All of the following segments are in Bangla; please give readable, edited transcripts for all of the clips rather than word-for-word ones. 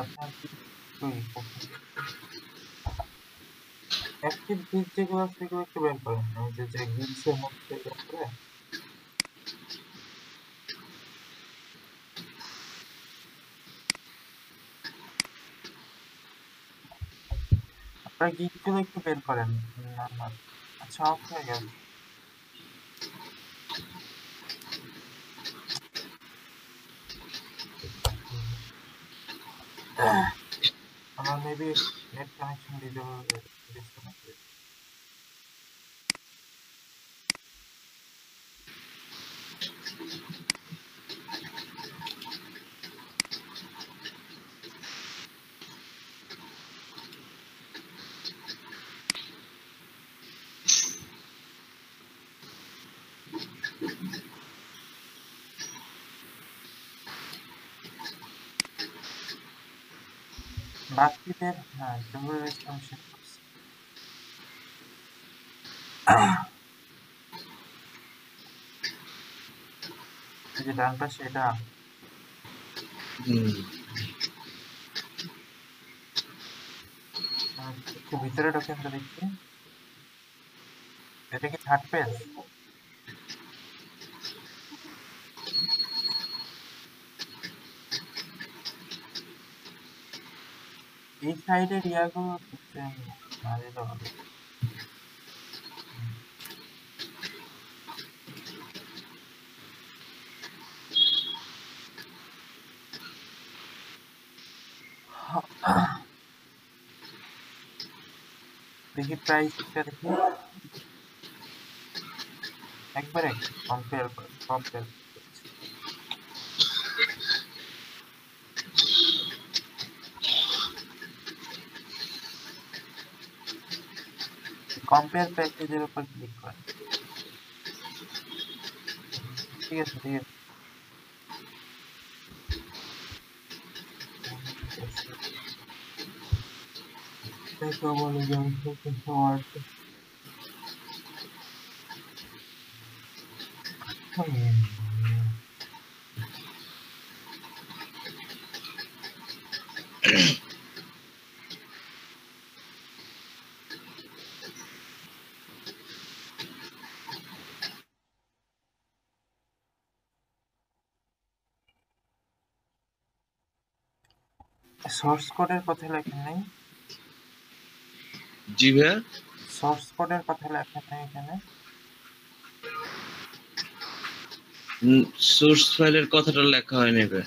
আপনার কি অ্যাক্টিভ গিগ যেগুলো আছে সেগুলো একটু বের করেন। ওই যে গিগস এর মধ্যে বের করে আপনার গিগ গুলো একটু বের করেন। না, আচ্ছা অফ হয়ে গেল। আমার মেবি নেট কানেকশন দিতে হবে ডিসকানেক্ট। বাকিদের হ্যাঁ জহুরুল ইসলাম শেখ করছে। এই যে ডান পাশে এটা একটু ভিতরে ঢোকেন তো দেখি। এটা কি থার্ড পেজ? এই সাইডের ইয়াগুলো না দিলে হবে। দেখি প্রাইসটা দেখি একবারে কম্পেয়ার করে কম্পেয়ার প্যাকেজের উপর ক্লিক করেন। ঠিক আছে বলে সোর্স কোডের কথা লেখেন নাই? জি ভাইয়া, সোর্স কোডের কথা লেখেন নাই এখানে? সোর্স ফাইলের কথাটা লেখা হয়নি ভাই।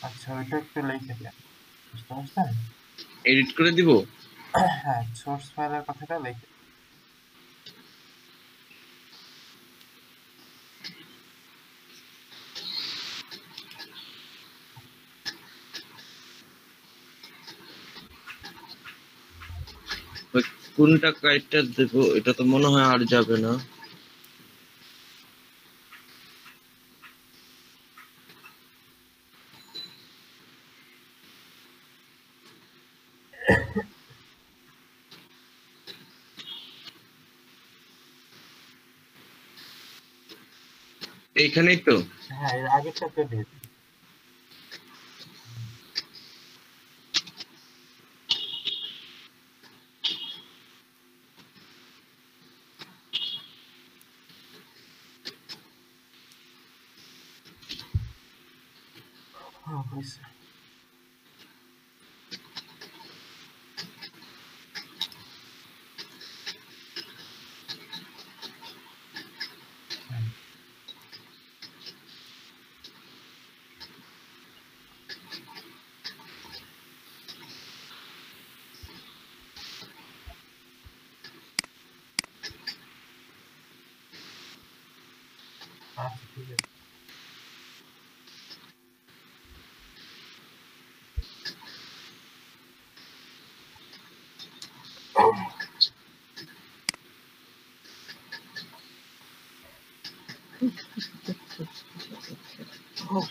আচ্ছা ওইটা একটু লিখে দেন, বুঝতে পারছেন? এডিট করে দিব? হ্যাঁ সোর্স ফাইলের কথাটা লিখে। কোনটা কাইটটা দেব? এটা তো মনে হয় আর যাবে না। এইখানেই তো। হ্যাঁ এর আগেরটাতে দিন। হ্যাঁ হয়েছে। আচ্ছা ঠিক আছে।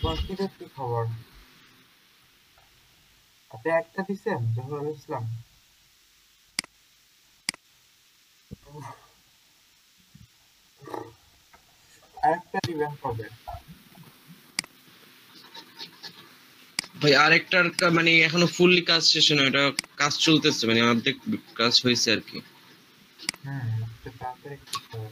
বাকিদের কি খবর? আপনি একটা দিছেন জহুরুল ইসলাম? আরেকটা দিবেন কবে? ভাই আরেকটার মানে এখনো ফুললি কাজ শেষ না, এটা কাজ চলতেছে, মানে অর্ধেক কাজ হয়েছে আর কি। একটু তাড়াতাড়ি করতে হবে।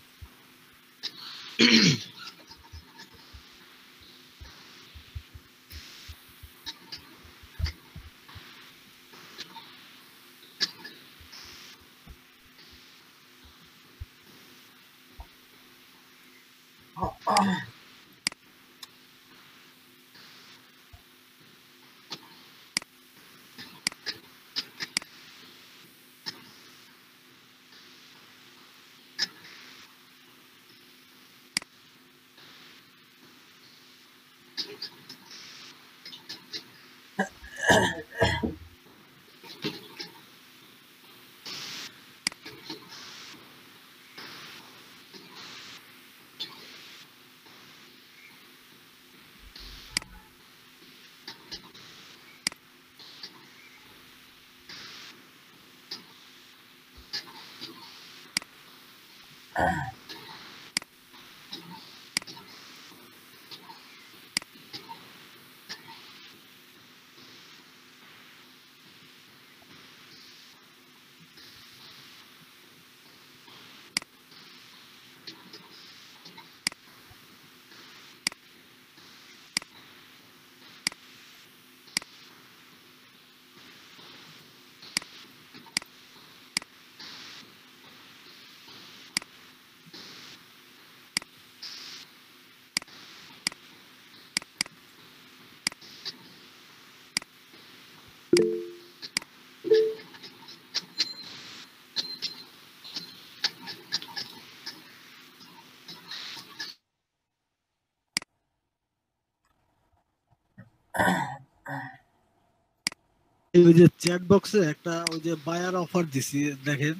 এই ওই যে চ্যাট বক্সে একটা ওই যে বায়ার অফার দিছি দেখেন,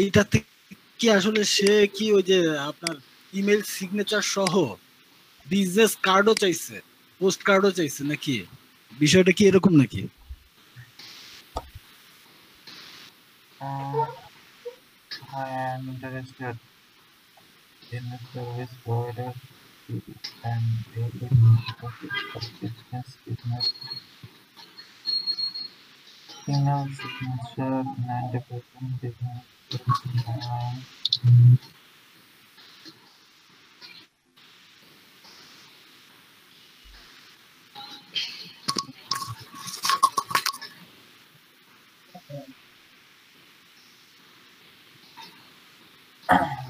এইটাতে কি আসলে সে কি ওই যে আপনার ইমেল সিগনেচার সহ বিজনেস কার্ডও চাইছে, পোস্ট কার্ডও চাইছে নাকি? বিষয়টা কি এরকম নাকি? I am interested in the service provider and daily process of business email signature 90% business online.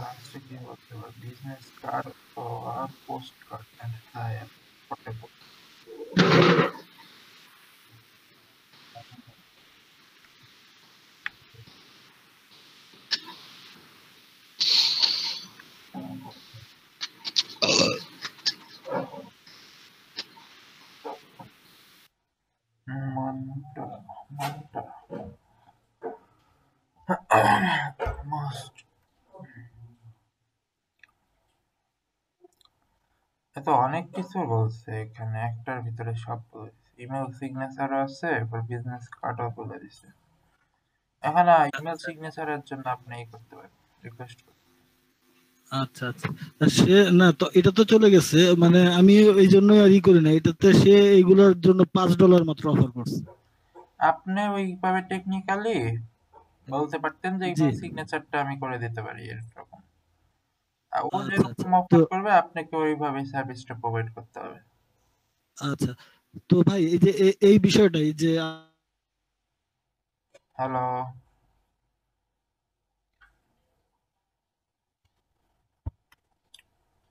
Last কি বলতে হবে, business card or postcard and hire portable. Manta, Manta, must. এত অনেক কিছু বলছে এখানে, একটার ভিতরে সব বলেছে। ইমেল সিগনেচারও আছে, এরপর বিজনেস কার্ডও বলে দিছে। এখানে ইমেল সিগনেচারের জন্য আপনি ই করতে পারেন, রিকোয়েস্ট করতে। আচ্ছা আচ্ছা, তা সে না তো এটা তো চলে গেছে, মানে আমি এই জন্য আর ই করি না, এটাতে সে এইগুলোর জন্য $5 মাত্র অফার করছে। আপনি ওইভাবে টেকনিক্যালি বলতে পারতেন যে জি, ইমেল সিগনেচারটা আমি করে দিতে পারি এরকম। আর ও আচ্ছা আচ্ছা। যেরকম তো অফার করবে আপনাকে ওইভাবে সার্ভিসটা প্রোভাইড করতে হবে। আচ্ছা, তো ভাই এই যে এই বিষয়টাই যে হ্যালো,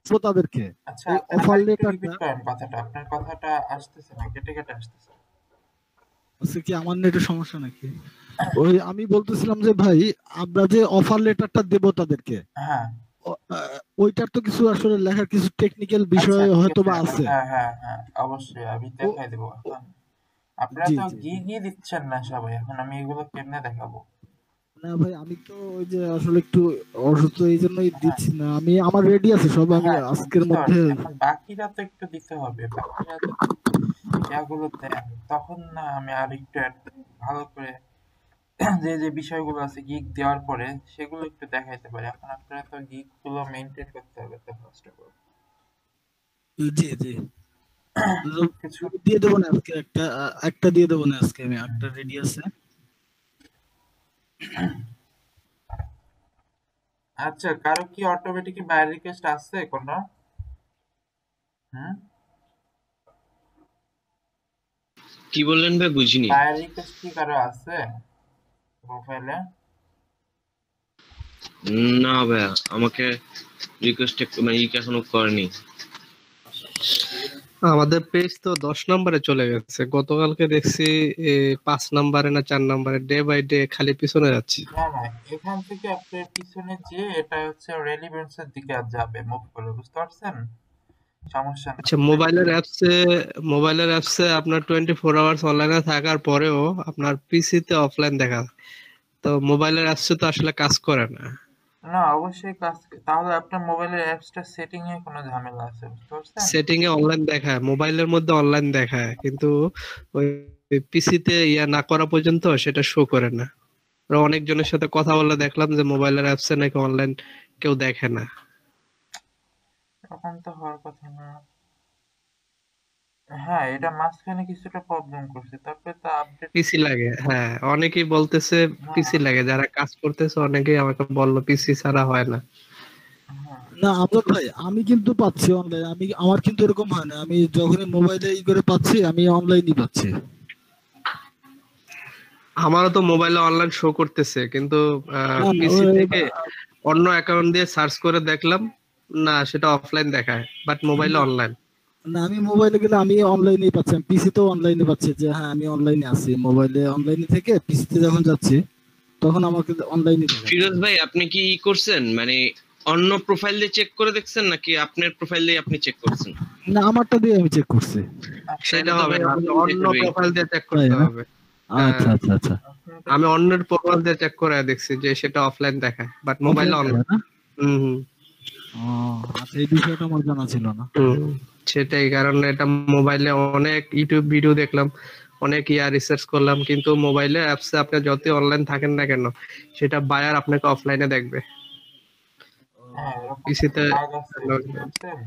শ্রোতাদেরকে আচ্ছা এই আপনি অফার আরেকটু লেটারটা, রিপিট করেন কথাটা, আপনার কথাটা আসতেছে না, কেটে কেটে আসতেছে। হচ্ছে কি আমার নেটের সমস্যা নাকি? ওই আমি বলতেছিলাম যে ভাই, আমরা যে অফার লেটারটা দেব তাদেরকে, হ্যাঁ, ওইটার তো কিছু আসলে লেখার কিছু টেকনিক্যাল আচ্ছা বিষয় ঠিক হয়তো আছে। বা আছে। হ্যাঁ হ্যাঁ হ্যাঁ, অবশ্যই আমি ও দেখাই দেবো এখন। আপনারা জি তো জি জি। গিয়ে দিচ্ছেন না সবাই, এখন আমি এগুলো কেমনে দেখাবো? না ভাই, আমি তো ওই যে আসলে একটু অসুস্থ, এই জন্যই হ্যাঁ দিচ্ছি না। আমি আমার রেডি আছে সব, আমি হ্যাঁ, আজকের বুঝতে মধ্যে। পারছি। এখন বাকিরা তো একটু দিতে হবে, বাকিরা যদি ইয়াগুলো দেন তখন না আমি আর একটু ভালো করে যে যে বিষয়গুলো আছে গিগ দেওয়ার পরে সেগুলো একটু দেখাইতে পারি। এখন আপনারা তো গিগ গুলো মেনটেন করতে হবে তো ফার্স্ট অফ অল। জি জি। কিছু দিয়ে দেবো না আজকে, একটা দিয়ে দেবো না আজকে, আমি একটা রেডি আছে। আচ্ছা, কারো কি অটোমেটিক বাই রিকোয়েস্ট আছে কোনো? হুম, কি বললেন ভাই, বুঝিনি। বাই রিকোয়েস্ট কি কারো আছে প্রোফাইলে? না ভাইয়া, আমাকে রিকোয়েস্ট মানে এখনো করেনি। আমাদের পেজ তো 10 নম্বরে চলে গেছে, গতকালকে দেখছি 5 নম্বরে না 4 নম্বরে, ডে বাই ডে খালি পিছনে যাচ্ছে। না না, এখান থেকে আপনার পিছনে যে এটা হচ্ছে রেলিভেন্স এর দিকে আর যাবে, মুভ করে, বুঝতে পারছেন? সমস্যা নেই। আচ্ছা, মোবাইলের অ্যাপসে আপনার 24 আওয়ার্স অনলাইনে থাকার পরেও আপনার পিসিতে অফলাইন দেখা, তো মোবাইলের অ্যাপসে তো আসলে কাজ করে না। না, অবশ্যই কাজ, তাহলে আপনার মোবাইলের অ্যাপসটা সেটিং এ কোনো ঝামেলা আছে, বুঝতে পারছেন? সেটিং এ অনলাইন দেখায়, মোবাইলের মধ্যে অনলাইন দেখায়, কিন্তু ওই পিসিতে ইয়া না করা পর্যন্ত সেটা শো করে না। আর অনেকজনের সাথে কথা বলে দেখলাম যে মোবাইলের অ্যাপসে নাকি অনলাইন কেউ দেখে না। এরকম তো হওয়ার কথা না। হ্যাঁ, এটা মাঝখানে কিছুটা প্রবলেম করছে, তারপরে তো আপডেট। পিসি লাগে, হ্যাঁ, অনেকেই বলতেছে পিসি হ্যাঁ লাগে, যারা কাজ করতেছে অনেকেই আমাকে বললো পিসি ছাড়া হয় না। হ্যাঁ। না আমজাদ ভাই, আমি কিন্তু পাচ্ছি অনলাইন, আমার কিন্তু এরকম হয় না, আমি যখনই মোবাইলে ই করে পাচ্ছি আমি অনলাইনই পাচ্ছি। আমারও তো মোবাইলে অনলাইন শো করতেছে, কিন্তু না না পিসি থেকে অন্য অ্যাকাউন্ট দিয়ে সার্চ করে দেখলাম, না সেটা অফলাইন দেখায়, বাট মোবাইলে অনলাইন। না, আমি মোবাইলে গেলে আমি অনলাইনেই পাচ্ছি, আমি পিসিতেও অনলাইনে পাচ্ছি যে হ্যাঁ আমি অনলাইনে আছি, মোবাইলে অনলাইনে থেকে পিসিতে যখন যাচ্ছি তখন আমাকে অনলাইনে দেখাচ্ছে। ফিরোজ ভাই, আপনি কি করছেন মানে অন্য প্রোফাইল দিয়ে চেক করে দেখছেন নাকি আপনার প্রোফাইল দিয়ে আপনি চেক করছেন? না, আমারটা দিয়ে আমি চেক করছি। তাহলে সেটা তো হবে ভাই না, অনলাইন অন্য দেখাবেই। প্রোফাইল দিয়ে চেক তাই করতে না? হবে। হ্যাঁ, আচ্ছা আচ্ছা আচ্ছা। আপনি তো আমি অন্যের প্রোফাইল দিয়ে চেক করে দেখছি যে সেটা অফলাইন দেখায়, বাট মোবাইলে অফলাইন অনলাইন। না? হুম হুম। ও আচ্ছা, এই বিষয়টা আমার জানা ছিল না। হুম, সেটাই কারণ এটা মোবাইলে অনেক ইউটিউব ভিডিও দেখলাম, অনেক রিসার্চ করলাম, কিন্তু মোবাইলে অ্যাপসে আপনি যতই অনলাইন থাকেন না কেন সেটা বায়ার আপনাকে অফলাইনে দেখবে। হ্যাঁ, এরকম পিসিতে বাগ আছে, বুঝতে পারছেন?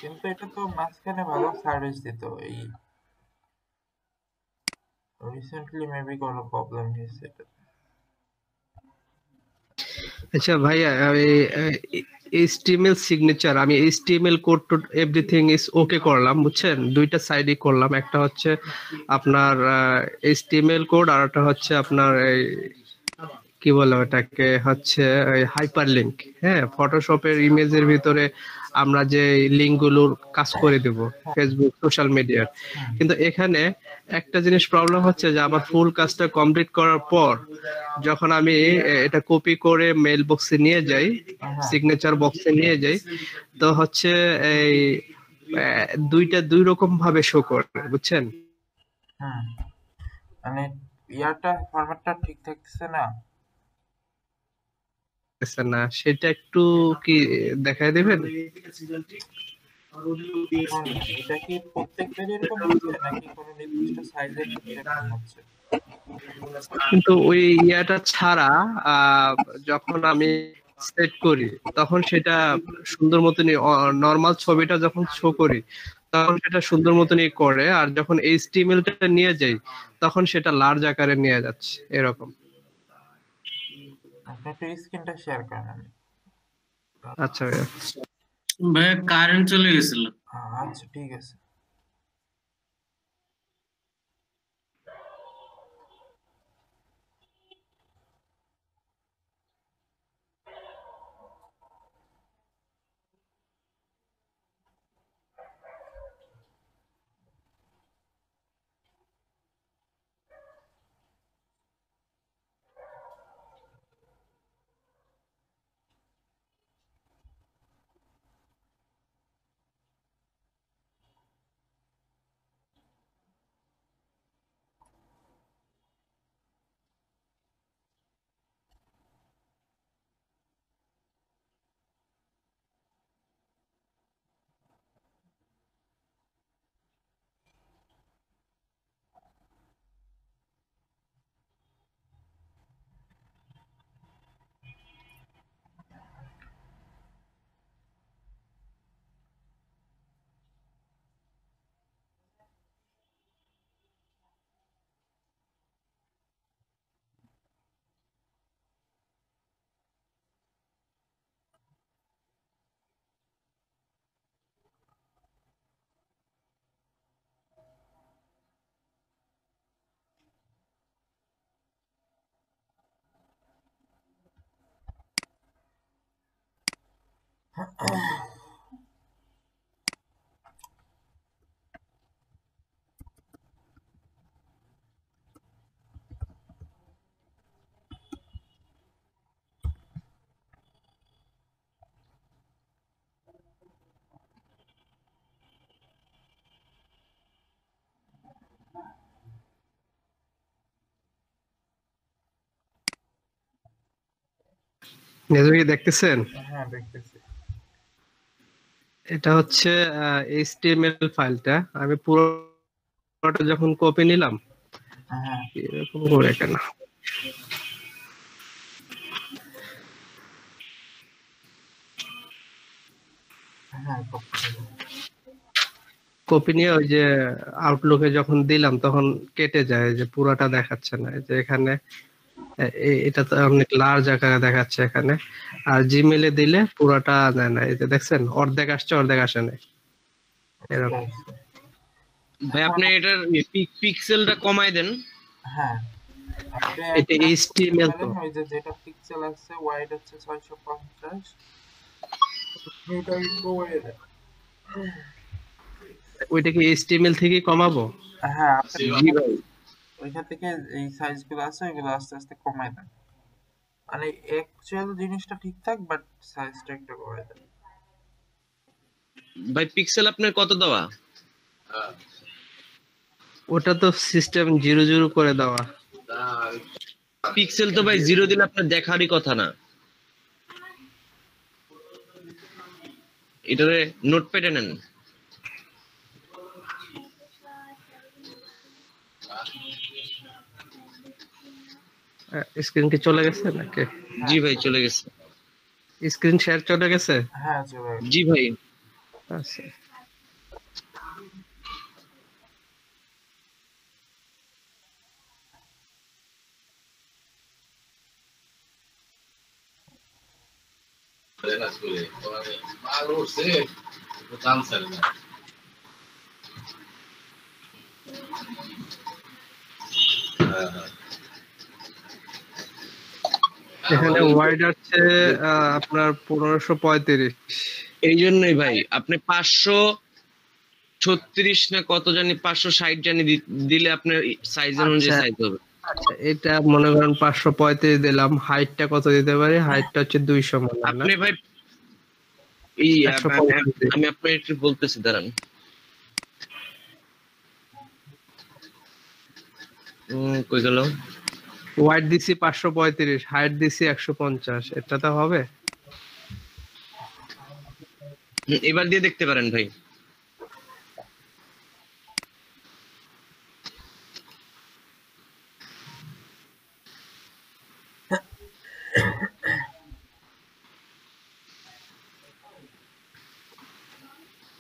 কিন্তু এটা তো মাঝখানে ভালো সার্ভিস দিত, এই রিসেন্টলি মেবি কোনো প্রবলেম হয়েছে এটা। আচ্ছা ভাইয়া, এইচটিএমএল সিগনেচার, আমি HTML code towed everything is okay করলাম, বুঝছেন, দুইটা সাইডই করলাম, একটা হচ্ছে আপনার এইচটিএমএল কোড, আর একটা হচ্ছে আপনার এই কি বলে ওটাকে, হচ্ছে হাইপার লিঙ্ক। হ্যাঁ, ফটোশপের ইমেজের ভিতরে আমরা যে লিঙ্ক গুলোর কাজ করে দেব ফেসবুক সোশ্যাল মিডিয়ার, হুম কিন্তু এখানে একটা জিনিস প্রবলেম হচ্ছে যে আমার ফুল কাজটা কমপ্লিট করার পর যখন আমি এটা কপি করে মেল বক্সে নিয়ে যাই, হ্যাঁ সিগনেচার বক্সে নিয়ে যাই, তো হচ্ছে এই দুইটা দুই রকম ভাবে শো করে, বুঝছেন। হুম, মানে ইয়ারটা ফরম্যাটটা ঠিক থাকতেছে না। আচ্ছা, না সেটা একটু কি দেখায় দেবেন? এখন এটা কি প্রত্যেকবারই এরকম হচ্ছে নাকি কোনো নির্দিষ্ট সাইজের ক্ষেত্রে এরকম হচ্ছে? কিন্তু ওই ইয়াটা ছাড়া আহ, যখন আমি সেট করি তখন সেটা সুন্দর মতনই, নর্মাল ছবিটা যখন শো করি তখন সেটা সুন্দর মতনই করে, আর যখন এইচটিএমএল টা নিয়ে যাই তখন সেটা লার্জ আকারে নিয়ে যাচ্ছে এরকম। আপনি একটু স্ক্রিনটা শেয়ার করেন আমি। আচ্ছা ভাইয়া। ভাইয়া কারেন্ট চলে গেছিল। আচ্ছা ঠিক আছে। নিজে কি দেখতেছেন? হ্যাঁ দেখতেছি। এটা হচ্ছে HTML ফাইলটা। আমি পুরোটা যখন কপি নিলাম, হ্যাঁ এরকম করে কেন হ্যাঁ copy করো। কপি নিয়ে ওই যে আউটলুকে যখন দিলাম তখন কেটে যায়, যে পুরোটা দেখাচ্ছে না। এই যে এখানে এটা তো অনেক লার্জ আকারে দেখাচ্ছে এখানে, আর জিমেলে দিলে পুরোটা দেয় না। এই যে দেখছেন, অর্ধেক আসছে অর্ধেক আসে না, এরকম। আচ্ছা, ভাই এখন আপনি এটার পিক্সেলটা কমায় দেন। হ্যাঁ আপনি এটা একটা কাজ করতে HTML তো, পারেন, ওই যে যেটা পিক্সেল আছে ওয়াইড হচ্ছে 650, এটা কমিয়ে দেন। ওইটা কি HTML থেকে কমাবো? হ্যাঁ আপনি জি ভাই। ওইখান থেকে এই সাইজ গুলো আছে ওইগুলো আস্তে আস্তে কমায় দেন, মানে অ্যাকচুয়াল জিনিসটা ঠিকঠাক বাট সাইজটা একটু কমায় দেন। ভাই পিক্সেল আপনার কত দেওয়া? ওটা তো সিস্টেম 0 0 করে দেওয়া। পিক্সেল তো ভাই 0 দিলে আপনার দেখারই কথা না। এটারে নোটপ্যাডে নেন। স্ক্রিন কি চলে গেছে নাকি? জি ভাই চলে গেছে। স্ক্রিন শেয়ার চলে গেছে? হ্যাঁ চলে গেছে। জি ভাই। আচ্ছা, এখানে ওয়াইড আছে আপনার 1535। এই জন্যই ভাই আপনি 536 না কত জানি 560 জানি দিলে আপনার সাইজের অনুযায়ী আচ্ছা সাইজ হবে। আচ্ছা, এটা মনে করেন 535 দিলাম। হাইটটা কত দিতে পারি? হাইটটা হচ্ছে 200 মনে হয় না? আপনি ভাই এই 135। আমি আপনার একটু বলতেছি দাঁড়ান। কই গেল? ওয়াইড দিছি 535, হাইট দিছি 150। এটা তো হবে? এবার দিয়ে দেখতে পারেন ভাই।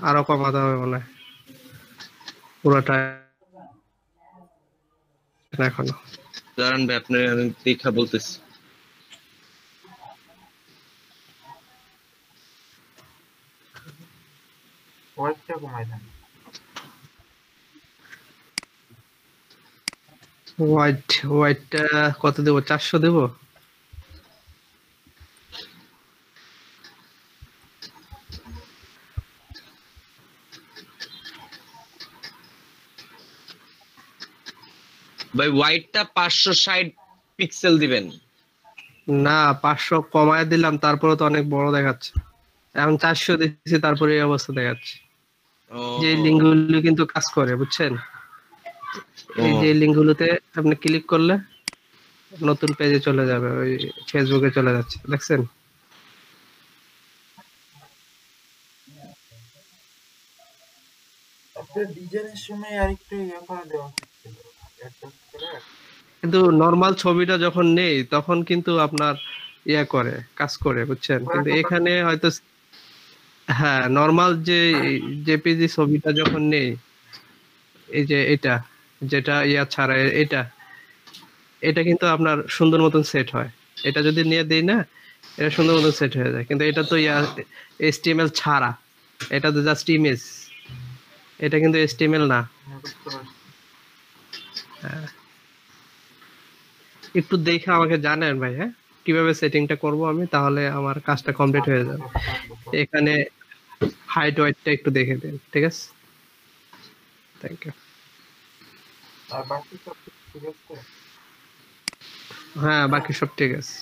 আরো কমাতে হবে মনে হয় পুরোটা এখনো। দাঁড়ান ভাই আপনার আমি দেখা বলতেছি। ওয়াইডটা কমায় দেন। ওয়াইডটা কত দেবো? 400 দেবো? ভাই হোয়াইটটা 560 পিক্সেল দিবেন। না, 500 কমায় দিলাম, তারপরে তো অনেক বড় দেখাচ্ছে। এখন 400 দিচ্ছি, তারপরে এই অবস্থা দেখাচ্ছে। ও যে লিঙ্কগুলো কিন্তু কাজ করে, বুঝছেন? এই যে লিঙ্কগুলোতে আপনি ক্লিক করলে নতুন পেজে চলে যাবে, ওই ফেসবুকে চলে যাচ্ছে, দেখছেন? আপনার ডিজাইনের সময় আরেকটু ইয়ে করে দেওয়া উচিত ছিল, অ্যাডজাস্ট করে। কিন্তু নর্মাল ছবিটা যখন নেই তখন কিন্তু আপনার ইয়ে করে, কাজ করে, বুঝছেন? কিন্তু এখানে হয়তো হ্যাঁ, নর্মাল যে জেপিজি ছবিটা যখন নেই, এই যে এটা যেটা ইয়া ছাড়া এটা এটা কিন্তু আপনার সুন্দর মতন সেট হয়। এটা যদি নিয়ে দেই না, এটা সুন্দর মতন সেট হয়ে যায়। কিন্তু এটা তো ইয়া HTML ছাড়া, এটা তো জাস্ট ইমেজ। এটা কিন্তু HTML না। বুঝতে পারছি। একটু দেখে আমাকে জানেন ভাই, হ্যাঁ? কিভাবে সেটিংটা করব আমি, তাহলে আমার কাজটা কমপ্লিট হয়ে যাবে। এখানে হাইট ওয়েটটা একটু দেখে দিন, ঠিক আছে? Thank you. আর বাকি সব কিছু ঠিক আছে? হ্যাঁ, বাকি সব ঠিক আছে।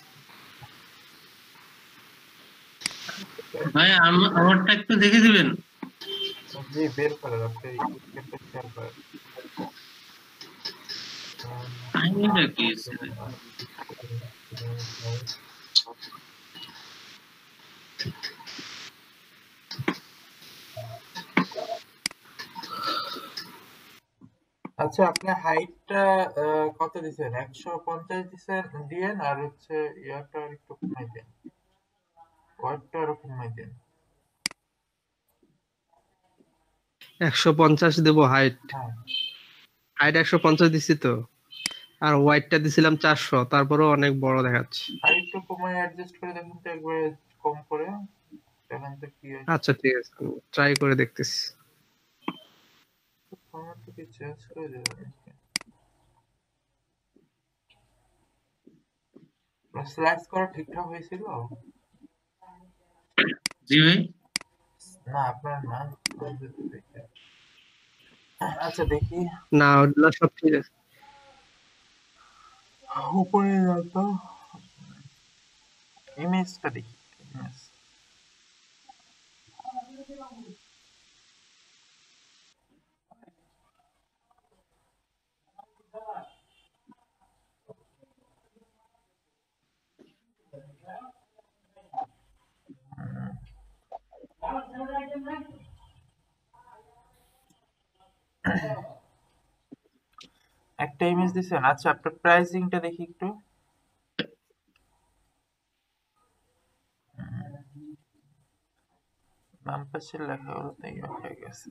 ভাই আমারটা একটু দেখে দিবেন। জি, বের করেন আপনি স্ক্রিনটা শেয়ার করেন। কাহিনীটা কি আছে? আচ্ছা, আপনার হাইটটা কত দিছেন? 150 দিয়েন, আর হচ্ছে ইয়াটা একটু কমাই দেন, ওয়েটটা আরো কমাই দেন। 150 দেবো হাইট। হ্যাঁ, হাইট 150 দিছি তো, আর ওয়াইডটা দিছিলাম 400, তারপরেও অনেক বড় দেখাচ্ছে। আর একটু কমাই অ্যাডজাস্ট করে দেখুন তো, একবারে কম করে দেখেন তো কি হয়। আচ্ছা ঠিক আছে, ট্রাই করে দেখতেছি। ফরম্যাটটা কি চেঞ্জ করে দেবেন? স্লাইস করা ঠিকঠাক হয়েছিল? জি ভাই। না, আপনার না, আমাদের তো দেখে। আচ্ছা দেখি, না, ওগুলো সব ঠিক আছে। উপরে যাও তো, ইমেজটা দেখি, ইমেজ। একটা ইমেজ দিছেন। আচ্ছা, আপনার প্রাইসিংটা দেখি একটু। বাম পাশের লেখাগুলোতে ইয়ে হয়ে গেছে।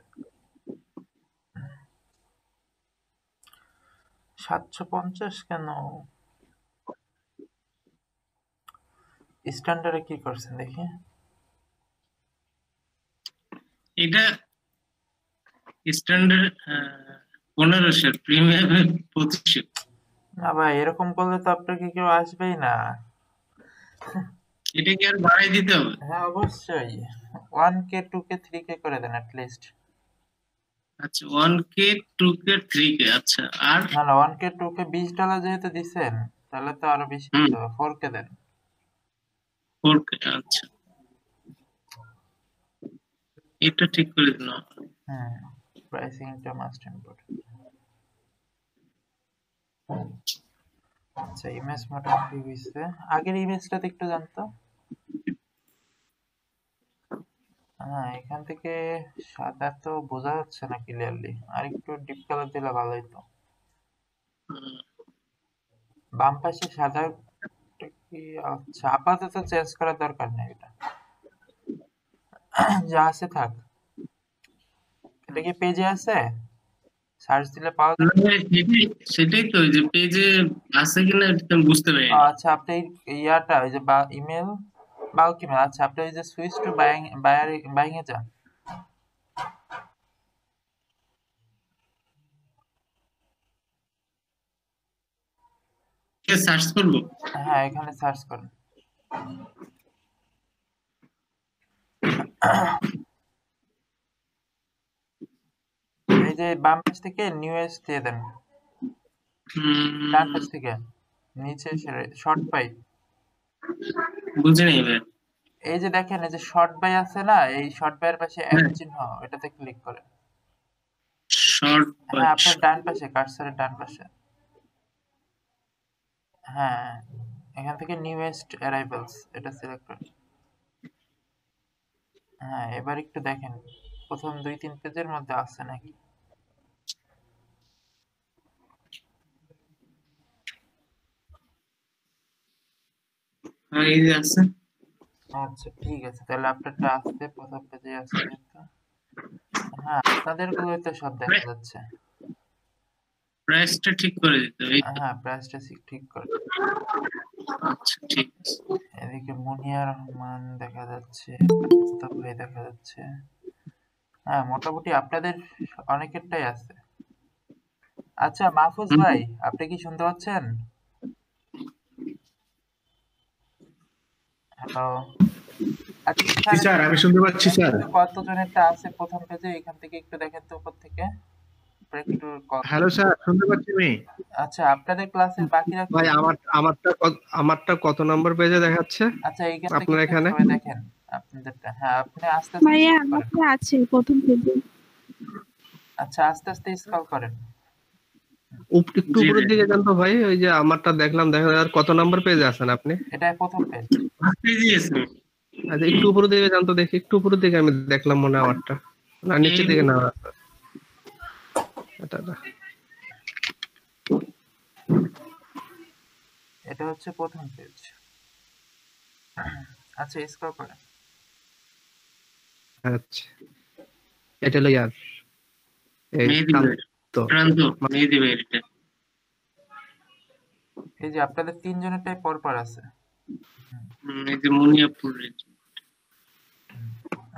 750 কেন? স্ট্যান্ডার্ডে কি করছেন দেখি। এটা স্ট্যান্ডার্ড 1500, প্রিমিয়ামে 2500। না ভাই, এরকম করলে তো আপনাকে কেউ আসবেই না। এটা কি আর বাড়াই দিতে হবে? হ্যাঁ, অবশ্যই 1K 2K 3K করে দেন অ্যাটলিস্ট। আচ্ছা, 1K 2K 3K। আচ্ছা, আর না না, 1K 2K $20 যেহেতু দিছেন, তাহলে তো আরো বেশি হুম দিতে হবে, 4K দেন। 4K। আচ্ছা, এটা ঠিক করে দিলাম। হুম, প্রাইসিংটা মাস্ট ইম্পর্টেন্ট। আচ্ছা, ইমেজ মোটামুটি হয়েছে। আগের ইমেজটাতে একটু জানতো। হ্যাঁ, এখান থেকে সাদা তো বোঝা যাচ্ছে না ক্লিয়ারলি, আর একটু ডিপ কালার দিলে ভালো হতো। হুম, বাম পাশে সাদাটা কি? আচ্ছা, আপাতত চেঞ্জ করার দরকার নেই, এটা যা আছে থাক। এটা কি পেজে আছে? সার্চ দিলে পাওয়া না যাবে? ভাই, সেটাই তো, ওই যে পেজে আছে কিনা এটা আমি বুঝতে পারিনি। আচ্ছা, আপনি ইয়াটা ওই যে ইমেল, বাল্ক ইমেল। আচ্ছা, আপনি ওই যে সুইচ টু বাইং এ যান। সার্চ করবো। হ্যাঁ, এখানে সার্চ করেন। এই যে বাম পাশ থেকে নিউএস দিয়ে দেন, ডান পাশ থেকে নিচে শর্ট বাই। বুঝে নেই ভাই। এই যে দেখেন, এই যে শর্ট বাই আছে না, এই শর্ট বাইয়ের পাশে এক চিহ্ন, এটাতে ক্লিক করেন। শর্ট হ্যাঁ, আপনার ডান পাশে, কার্সরের ডান পাশে। হ্যাঁ, এখান থেকে নিউয়েস্ট অ্যারাইভালস এটা সিলেক্ট করেন। হ্যাঁ, এবার একটু দেখেন প্রথম 2-3 পেজের মধ্যে আছে নাকি। হ্যাঁ, এই যে আছে। আচ্ছা ঠিক আছে, তাহলে আপনারটা আছে, প্রথম পেজে আছে যেহেতু। হ্যাঁ, আপনাদের গুলোই তো সব দেখা যাচ্ছে। প্রাইসটা ঠিক করে দিতে হবে, এই তো? হ্যাঁ, প্রাইসটা ঠিক করে। আচ্ছা, ঠিক আছে। এদিকে মুনিয়া রহমান দেখা যাচ্ছে, মুস্তাফা ভাই দেখা যাচ্ছে। হ্যাঁ, মোটামুটি আপনাদের অনেকেরটাই আছে। আচ্ছা মাহফুজ হুম, ভাই, আপনি কি শুনতে পাচ্ছেন? হ্যালো। আচ্ছা জি স্যার, আমি শুনতে পাচ্ছি স্যার। কতজনেরটা আছে প্রথম পেজে এখান থেকে একটু দেখেন তো উপর থেকে একটু হ্যালো স্যার, শুনতে পাচ্ছি আমি। আচ্ছা আপনাদের ক্লাসের বাকিরা ভাই আমারটা কত নম্বর পেজে দেখাচ্ছে আচ্ছা এইখান থেকে আপনার এখানে? সবাই দেখেন আপনাদেরটা। হ্যাঁ আপনি আস্তে আস্তে ভাইয়া scroll করেন। আমারটা আছে প্রথম পেজে। আচ্ছা আস্তে আস্তে স্ক্রল করেন। একটু উপরের দিকে যান তো ভাই, ওই যে আমারটা দেখলাম দেখা আর কত নম্বর পেজে আছেন আপনি? এটা প্রথম পেজ। আচ্ছা একটু উপরের দিকে যান তো দেখি, একটু উপরের দিকে আমি দেখলাম মনে হয় আমারটা, না নিচের দিকে না এটা না। এটা হচ্ছে প্রথম পেজ। আচ্ছা স্ক্রল করেন। আচ্ছা এটা হলো ইয়ার এই তো এই যে আপনাদের তিনজনেরটাই পর পর আছে।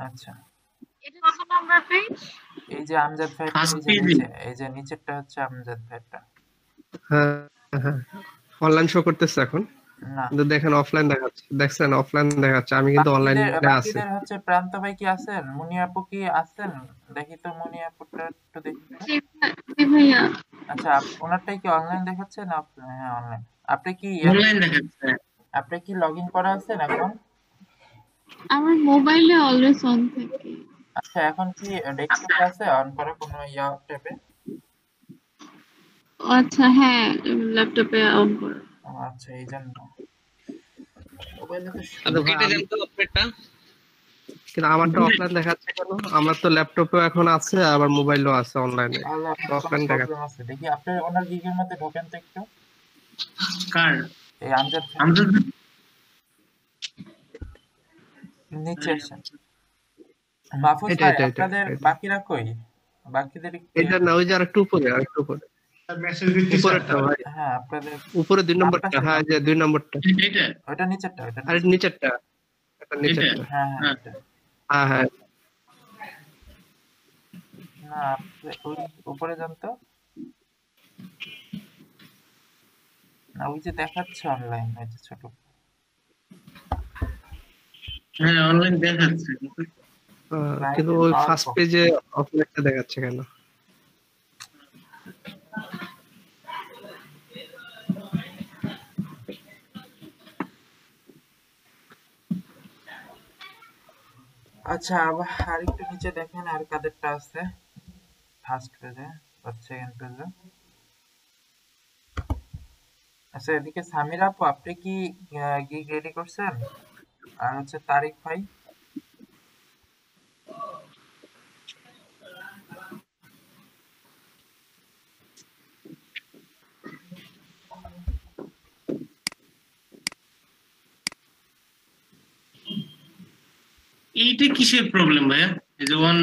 আচ্ছা এটা কত নাম্বার পেজ? এই যে আমজাদ ভাই এই যে নিচেরটা হচ্ছে আমজাদ ভাইটা। হ্যাঁ হ্যাঁ অনলাইন শো করতেছে এখন, না কিন্তু দেখেন অফলাইন দেখাচ্ছে, দেখছেন অফলাইন দেখাচ্ছে, আমি কিন্তু অনলাইনে আছি। বাকিদের হচ্ছে প্রান্ত ভাই কি আছেন, মুনি আপু কি আছেন? দেখি তো মুনি আপুটা একটু দেখি তো। জি ভাইয়া। আচ্ছা ওনারটাই কি অনলাইন দেখাচ্ছে না অফলাইন? হ্যাঁ অনলাইন। আপনি কি অনলাইন দেখাচ্ছে। আপনি কি লগইন করা আছেন এখন? আমার মোবাইলে অলওয়েজ অন থাকে। আচ্ছা এখন কি ডেস্কটপে আছে অন করা কোনো ট্যাবে? আচ্ছা হ্যাঁ ল্যাপটপে অন করা। আচ্ছা এই জন্য মোবাইলে তো এটা দেন তো আপনারটা। কিন্তু আমারটা অফলাইন দেখাচ্ছে কেন? আমার তো ল্যাপটপেও এখন আছে, আবার মোবাইলও আছে অনলাইনে, অফলাইন দেখাচ্ছে। প্রবলেম আছে। দেখি আপনি ওনার গিগের মধ্যে ঢোকেন তো একটু। কার? এই আমজাদ নিচে আসেন। মাহফুজ ভাই আপনাদের বাকিরা কই? বাকিদের এটা না, ওই যে আরেকটু উপরে, আরেকটু উপরে মেসেজ দিচ্ছি স্যার। উপরেরটা ভাই, হ্যাঁ আপনাদের উপরে 2 নম্বরটা, হ্যাঁ যে 2 নম্বরটা, এটা ওটা নিচেরটা ওটা আরে নিচেরটা, এটা নিচেরটা। হ্যাঁ হ্যাঁ এটা। হ্যাঁ হ্যাঁ না ওই উপরে যান তো। না ওই যে দেখাচ্ছে অনলাইন ওই যে ছোট। হ্যাঁ অনলাইন দেখাচ্ছে। কিন্তু ওই ফার্স্ট পেজে অফলাইনটা দেখাচ্ছে কেন? আচ্ছা আবার আরেকটু নিচে দেখেন আর কাদেরটা আছে ফার্স্ট পেজে বা সেকেন্ড পেজে। আচ্ছা এদিকে সামির আপু আপনি কি গিগ রেডি করছেন? আর হচ্ছে তারিক ভাই এইটা কিসের প্রবলেম ভাইয়া? এই যে ওয়ান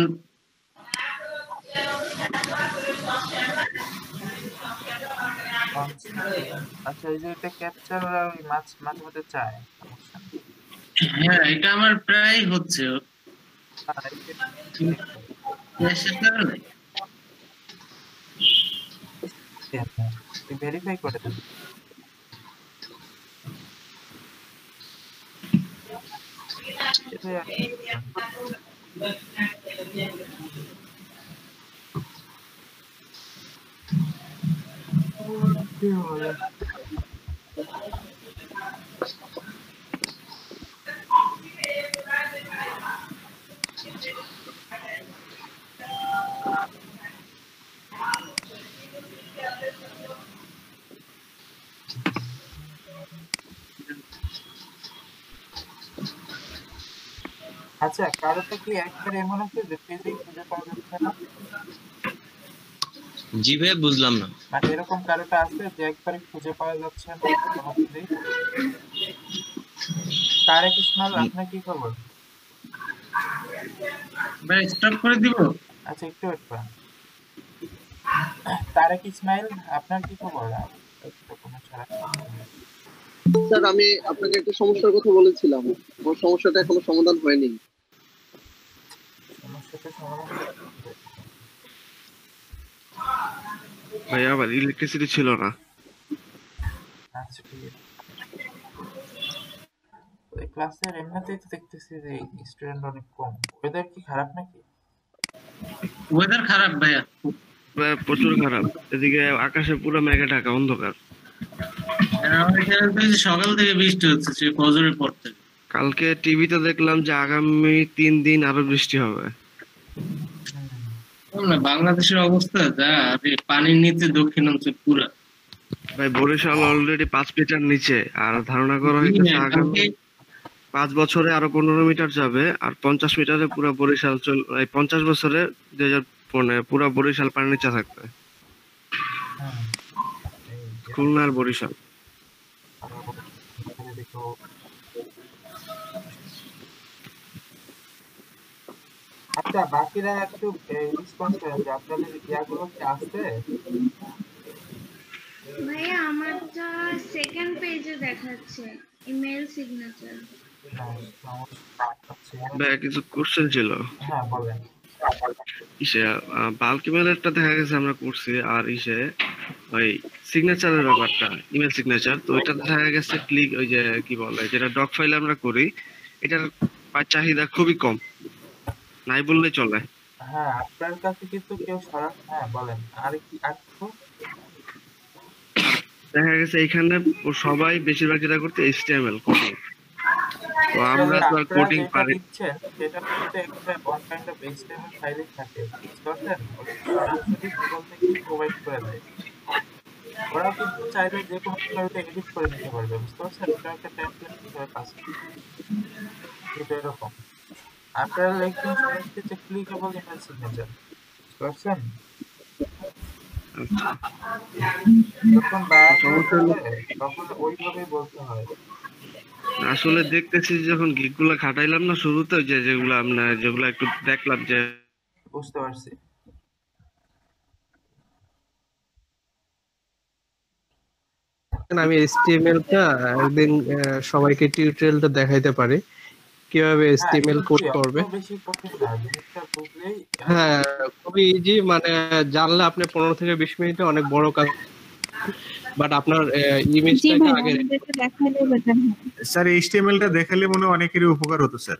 আচ্ছা এই যে এটা ক্যাপচার ওই মাঝে মাঝে চায় সমস্যা নেই। হ্যাঁ এটা আমার প্রায় হচ্ছে। ভেরিফাই করে দেন। আচ্ছা কারোটা কি একবার এমন আছে যে পেজেই খুঁজে পাওয়া যাচ্ছে না? জি ভাই বুঝলাম না। মানে এরকম কারোটা আছে যে একবারে খুঁজে পাওয়া যাচ্ছে না কোনো পেজেই? তারেক ইসমাইল আপনার কি খবর? ভাই স্টপ করে দিব? আচ্ছা একটু ওয়েট করেন। তারেক ইসমাইল আপনার কি খবর? একটু কোনো ছাড়া স্যার আমি আপনাকে একটা সমস্যার কথা বলেছিলাম, আমার সমস্যাটা এখনো সমাধান হয়নি। সমস্যাটা সমাধান ভাই আমার ইলেকট্রিসিটি ছিল না। আচ্ছা ঠিক আছে ক্লাসের এমনিতেই তো দেখতেছি যে স্টুডেন্ট অনেক কম। ওয়েদার কি খারাপ নাকি? ওয়েদার খারাপ ভাইয়া। প্রচুর খারাপ। এদিকে আকাশে পুরো মেঘে ঢাকা, অন্ধকার। আমার এখানে তো এই যে সকাল থেকে বৃষ্টি হচ্ছে, সে ফজরের পর থেকে। কালকে টিভিতে দেখলাম যে আগামী 3 দিন আরো বৃষ্টি হবে। না, বাংলাদেশের অবস্থা যা, আরে পানির নিচে দক্ষিণাঞ্চল পুরা। ভাই বরিশাল অলরেডি 5 মিটার নিচে, আর ধারণা করা হইতেছে আগামী 5 বছরে আরো 15 মিটার যাবে, আর 50 মিটারে পুরো বরিশাল 50 বছরে 2015 পুরো বরিশাল পানির নিচে থাকবে। খুলনা আর বরিশাল। আচ্ছা, বাকিরা একটু রেসপন্স করেন যে আপনাদের ইয়াগুলো কি আছে? ভাইয়া আমারটা সেকেন্ড পেজে দেখাচ্ছে ইমেল সিগনেচার। ভাই কিছু কোশ্চেন ছিল। হ্যাঁ বলেন। ইসে বাল্ক ইমেলটা দেখা গেছে আমরা করছি, আর ইসে ওই সিগনেচারের ব্যাপারটা, ইমেল সিগনেচার, তো ওইটা দেখা গেছে ক্লিক, ওই যে কি বলে যেটা ডক ফাইলে আমরা করি, এটার চাহিদা খুবই কম, নাই বললে চলে। হ্যাঁ, আপনার কাছে কিন্তু কেউ হ্যাঁ বলেন। আর কি দেখা গেছে এখানে সবাই বেশিরভাগ যেটা করতে HTML কোডিং, তো আমরা তো আর কোডিং পারি। সেটা কিন্তু একটা ওয়ান কাইন্ড অফ HTML ফাইলে থাকে, বুঝতে পারছেন? সরাসরি গুগল থেকে প্রোভাইড করে দেয়। ওরা কিন্তু চাইলে যে কোনো ভাবে এডিট করে নিতে পারবে, বুঝতে পারছেন? এটা একটা টেমপ্লেট হিসেবে কাজ করে। এটা এরকম আপনারা লিখবেন যে ক্লিকেবল ইমেল সিগনেচার, বুঝতে পারছেন? তখন ওইভাবেই বলতে হয়। আসলে দেখতেছি যখন গিকগুলো খাটাইলাম না শুরুতে, যেগুলো আমরা যেগুলো একটু দেখলাম যে বুঝতে পারছি। আমি HTML টা একদিন সবাইকে টিউটোরিয়ালটা দেখাইতে পারি কিভাবে HTML কোড করবে। হ্যাঁ, খুবই ইজি, মানে জানলে আপনি 15 থেকে 20 মিনিটে অনেক বড় কাজ। বাট আপনার ইমেজটাকে আগে দেখালে বেটার হয় স্যার। HTML-টা দেখালে মনে হয় অনেকেরই উপকার হতো স্যার।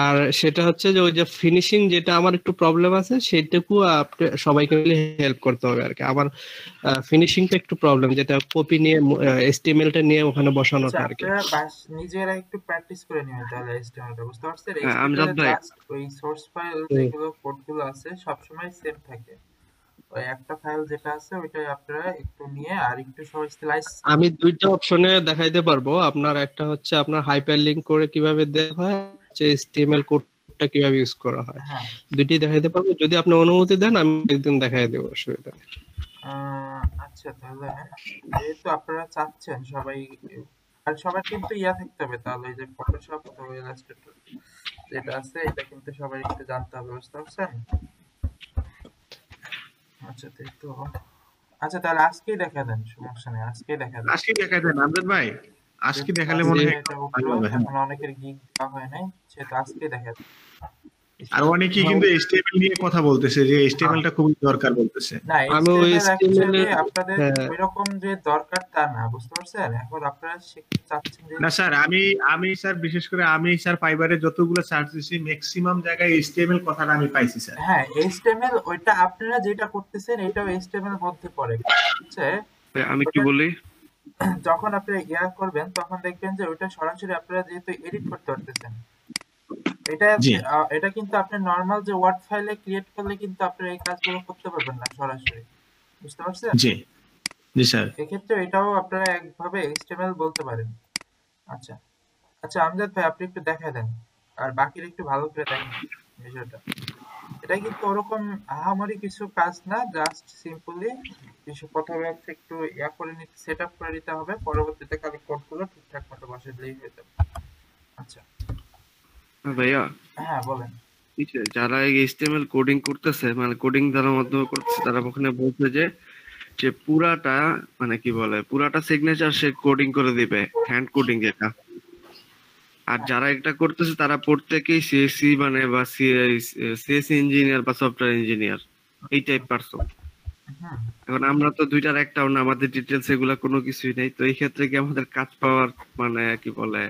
আর সেটা হচ্ছে যে ওই যে ফিনিশিং, যেটা আমার একটু প্রবলেম আছে, সেটাকু আপনি সবাইকে মিলে হেল্প করতে হবে আর কি। আমার ফিনিশিংটা একটু প্রবলেম, যেটা কপি নিয়ে HTML-টা নিয়ে ওখানে বসানোটা আর কি। আপনারা নিজেরা একটু প্র্যাকটিস করে নেবেন তাহলে HTML-টা, বুঝতে পারছেন? আমজাদ ভাই, ওই সোর্স ফাইল যেগুলো কোডগুলো আছে সব সময় সেম থাকে। ওই একটা ফাইল যেটা আছে ওইটাই আপনারা একটু নিয়ে আর একটু সবাই স্লাইস। আমি দুইটা অপশনে দেখাইতে পারবো আপনার। একটা হচ্ছে আপনার হাইপারলিংক করে কিভাবে দেওয়া হয়, যে HTML কোডটা কিভাবে ইউজ করা হয়, দুইটি দেখাইতে পারবো। যদি আপনি অনুমতি দেন আমি একদিন দেখাই দেব, অসুবিধা নেই। আচ্ছা, তাহলে যেহেতু আপনারা চাচ্ছেন সবাই, আর সবার কিন্তু ইয়া থাকতে হবে, তাহলে এই যে ফটোশপ অথবা ইলাস্ট্রেটর যেটা আছে এটা কিন্তু সবাই একটু জানতে হবে, বুঝতে পারছেন? আচ্ছা তো আচ্ছা, তাহলে আজকেই দেখা দেন, সমস্যা নেই, আজকেই দেখা দেন। আজকে দেখা দেন আমজাদ ভাই, আজকে দেখালে মনে হয় ভালো হবে। এখন অনেকের গিগ দেওয়া হয় নাই, সেটা আজকেই দেখা দেন। আর অনেকেই কিন্তু HTML নিয়ে কথা বলতেছে যে HTML-টা খুব দরকার বলতেছে। না, HTML আপনাদের এরকম যে দরকার তা না, বুঝতে পারছেন? এখন আপনারা শিখতে চাচ্ছেন যে না স্যার, আমি স্যার বিশেষ করে আমি স্যার ফাইবারে যতগুলো সার্চ দিছি ম্যাক্সিমাম জায়গায় HTML কথাটা আমি পাইছি স্যার। হ্যাঁ, HTML ওইটা আপনারা যেটা করতেছেন এটাও HTML মধ্যে পড়ে। হচ্ছে আমি কি বলি, যখন আপনি ইয়া করবেন তখন দেখবেন যে ওইটা সরাসরি আপনারা যেহেতু এডিট করতে পারতেছেন, এটা কিন্তু আপনি নরমাল যে ওয়ার্ড ফাইলে ক্রিয়েট করলে কিন্তু আপনি এই কাজগুলো করতে পারবেন না সরাসরি, বুঝতে পারছেন? জি জি স্যার। এক্ষেত্রে এটাও আপনারা একভাবে HTML বলতে পারেন। আচ্ছা আচ্ছা, আমজাদ ভাই আপনি একটু দেখায় দেন, আর বাকিরা একটু ভালো করে দেখেন বিষয়টা। এটা কিন্তু ওরকম আহামরি কিছু কাজ না, জাস্ট সিম্পলি কিছু প্রথমে একটু ইয়া করে নিতে, সেট আপ করে নিতে হবে, পরবর্তীতে খালি কোডগুলো ঠিকঠাক মতো বসিয়ে দিলেই হয়ে যাবে। আচ্ছা ভাইয়া। হ্যাঁ বলেন। যারা এই HTML কোডিং করতেছে, মানে কোডিং দ্বারা মাধ্যমে করতেছে, তারা ওখানে বলছে যে পুরাটা মানে কি বলে পুরাটা সিগনেচার সে কোডিং করে দিবে, হ্যান্ড কোডিং যেটা। আর যারা এটা করতেছে তারা প্রত্যেকেই CSC মানে বা CSC ইঞ্জিনিয়ার বা সফটওয়্যার ইঞ্জিনিয়ার, এই টাইপ পারসন। হুম। এখন আমরা তো দুইটার একটাও না, আমাদের ডিটেলস এগুলা কোনো কিছুই নেই, তো এই ক্ষেত্রে কি আমাদের কাজ পাওয়ার মানে কি বলে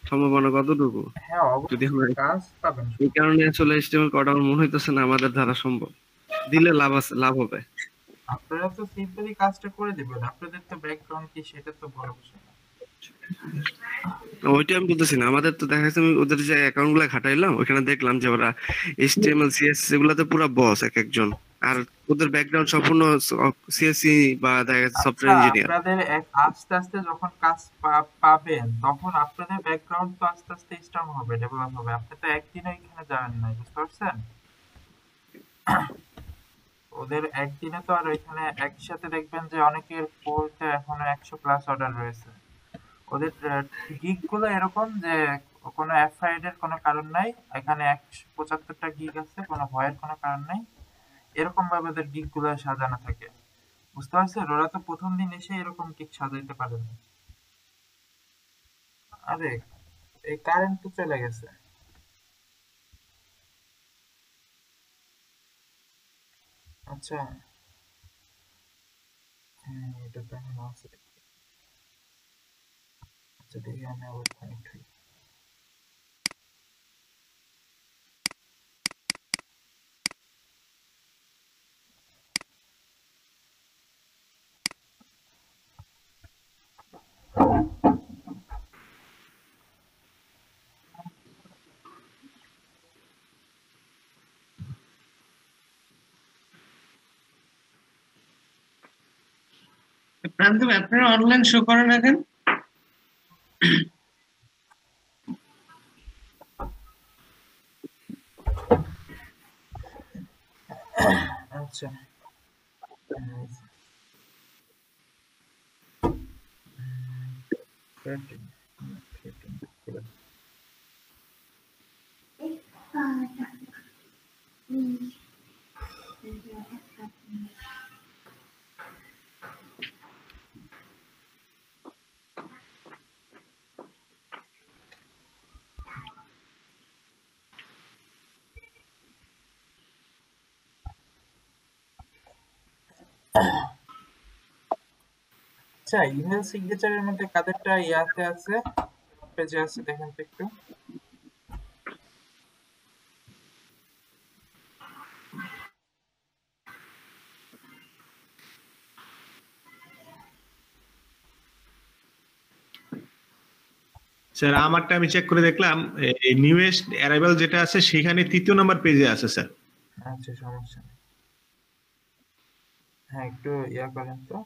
সম্ভাবনা কতটুকু? হ্যাঁ, যদি অবশ্যই আমরা কাজ পাবেন। এই কারণে আসলে HTML করাটা আমার মনে হইতেছে না আমাদের দ্বারা সম্ভব। দিলে লাভ আছে, লাভ হবে। আপনারা তো সিম্পলি কাজটা করে দিবেন, আপনাদের তো ব্যাকগ্রাউন্ড কি সেটা তো বড় বিষয় না। ওইটা আমি বলতেছি না, আমাদের তো দেখা যাচ্ছে আমি ওদের যে অ্যাকাউন্ট গুলা ঘাটাইলাম ওইখানে দেখলাম যে ওরা HTML CSS এগুলাতে পুরো বস এক একজন, আর ওদের ব্যাকগ্রাউন্ড সম্পূর্ণ CSC বা দেখা যাচ্ছে আচ্ছা, সফটওয়্যার ইঞ্জিনিয়ার। আপনাদের আস্তে আস্তে যখন কাজ পাবেন তখন আপনাদের ব্যাকগ্রাউন্ড তো আস্তে আস্তে স্ট্রং হবে, ডেভেলপ হবে। আপনি তো একদিনে এখানে যাবেন না, বুঝতে পারছেন? ওদের একদিনে তো আর ওইখানে একসাথে দেখবেন যে অনেকের কোর্সে এখনো 100+ অর্ডার রয়েছে। ওদের গিগ গুলো এরকম যে কোনো অ্যাফাইড এর কোনো কারণ নাই, এখানে 175টা গিগ আছে, কোনো ভয়ের কোনো কারণ নাই। এরকম ভাবে ওদের গিগ গুলো সাজানো থাকে, বুঝতে পারছেন? ওরা তো প্রথম দিন এসে এরকম গিগ সাজাইতে পারে না। আরে এই কারেন্ট তো চলে গেছে। আচ্ছা, হ্যাঁ এটা তো এখন আছে। আচ্ছা দেখি আমি আবার কানেক্ট হই। প্রান্ত ভাই, আপনারা অনলাইন শো করেন না কেন? আচ্ছা, আচ্ছা ইমেল সিগনেচারের মধ্যে কাদেরটা ইয়াতে আছে, পেজে আছে দেখেন তো একটু। স্যার আমারটা আমি চেক করে দেখলাম, এই নিউয়েস্ট অ্যারাইভাল যেটা আছে সেখানে 3য় নাম্বার পেজে আছে স্যার। আচ্ছা সমস্যা নেই, হ্যাঁ একটু ইয়া করেন তো।